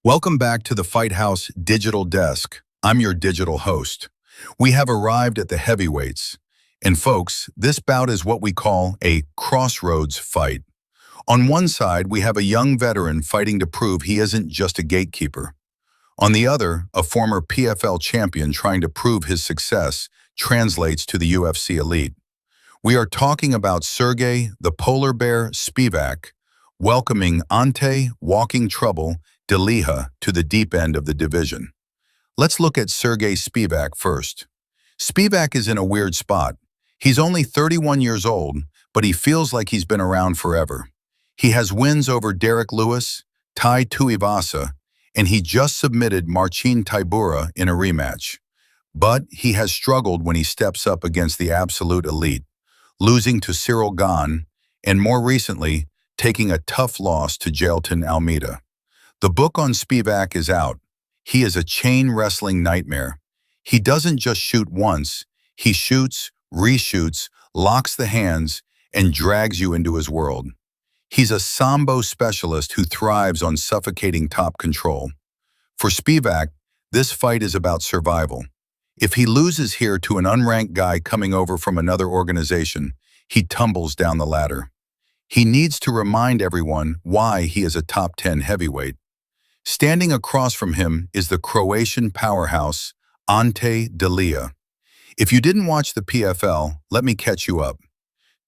Welcome back to the Fight House Digital Desk. I'm your digital host. We have arrived at the heavyweights. And folks, this bout is what we call a crossroads fight. On one side, we have a young veteran fighting to prove he isn't just a gatekeeper. On the other, a former PFL champion trying to prove his success translates to the UFC elite. We are talking about Serghei, the polar bear Spivac, welcoming Ante, walking trouble, Delija to the deep end of the division. Let's look at Serghei Spivac first. Spivac is in a weird spot. He's only 31 years old, but he feels like he's been around forever. He has wins over Derek Lewis, Tai Tuivasa, and he just submitted Marcin Tybura in a rematch. But he has struggled when he steps up against the absolute elite, losing to Serghei, and more recently, taking a tough loss to Jailton Almeida. The book on Spivac is out. He is a chain wrestling nightmare. He doesn't just shoot once, he shoots, reshoots, locks the hands, and drags you into his world. He's a Sambo specialist who thrives on suffocating top control. For Spivac, this fight is about survival. If he loses here to an unranked guy coming over from another organization, he tumbles down the ladder. He needs to remind everyone why he is a top 10 heavyweight. Standing across from him is the Croatian powerhouse, Ante Delija. If you didn't watch the PFL, let me catch you up.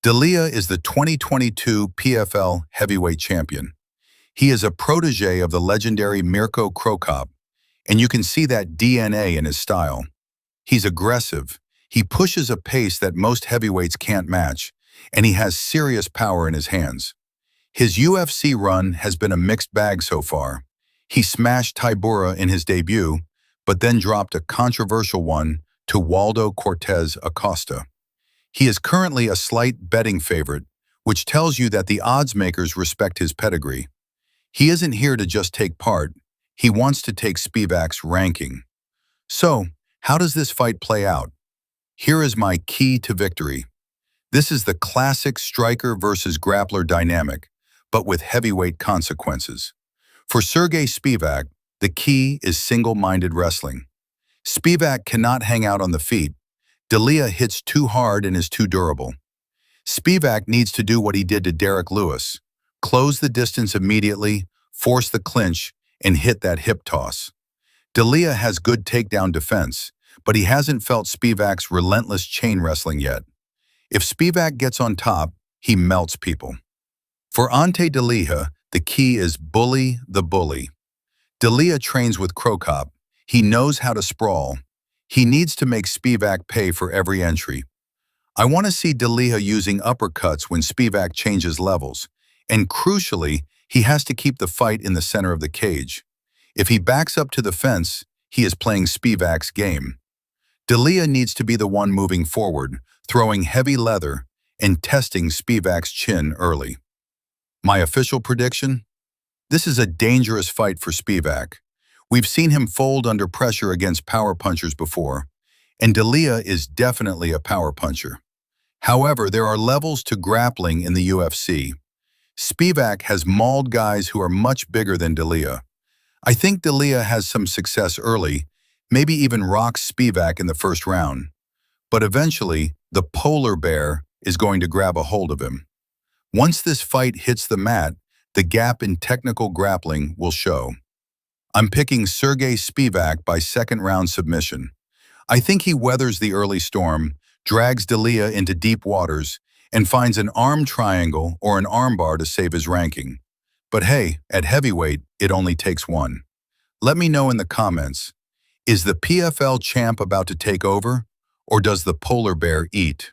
Delija is the 2022 PFL heavyweight champion. He is a protege of the legendary Cro Cop, and you can see that DNA in his style. He's aggressive, he pushes a pace that most heavyweights can't match, and he has serious power in his hands. His UFC run has been a mixed bag so far. He smashed Tybura in his debut, but then dropped a controversial one to Waldo Cortez Acosta. He is currently a slight betting favorite, which tells you that the oddsmakers respect his pedigree. He isn't here to just take part, he wants to take Spivac's ranking. So, how does this fight play out? Here is my key to victory. This is the classic striker versus grappler dynamic, but with heavyweight consequences. For Serghei Spivac, the key is single-minded wrestling. Spivac cannot hang out on the feet. Delija hits too hard and is too durable. Spivac needs to do what he did to Derek Lewis, close the distance immediately, force the clinch, and hit that hip toss. Delija has good takedown defense, but he hasn't felt Spivac's relentless chain wrestling yet. If Spivac gets on top, he melts people. For Ante Delija, the key is bully the bully. Delija trains with Cro Cop. He knows how to sprawl. He needs to make Spivac pay for every entry. I want to see Delija using uppercuts when Spivac changes levels. And crucially, he has to keep the fight in the center of the cage. If he backs up to the fence, he is playing Spivac's game. Delija needs to be the one moving forward, throwing heavy leather, and testing Spivac's chin early. My official prediction? This is a dangerous fight for Spivac. We've seen him fold under pressure against power punchers before, and Delija is definitely a power puncher. However, there are levels to grappling in the UFC. Spivac has mauled guys who are much bigger than Delija. I think Delija has some success early, maybe even rocks Spivac in the first round. But eventually, the polar bear is going to grab a hold of him. Once this fight hits the mat, the gap in technical grappling will show. I'm picking Serghei Spivac by second-round submission. I think he weathers the early storm, drags Delija into deep waters, and finds an arm triangle or an armbar to save his ranking. But hey, at heavyweight, it only takes one. Let me know in the comments, is the PFL champ about to take over, or does the polar bear eat?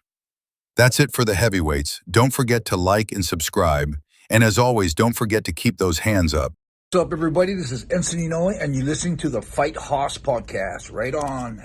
That's it for the heavyweights. Don't forget to like and subscribe. And as always, don't forget to keep those hands up. What's up, everybody? This is Ensign Inoue, and you're listening to the Fight House podcast. Right on.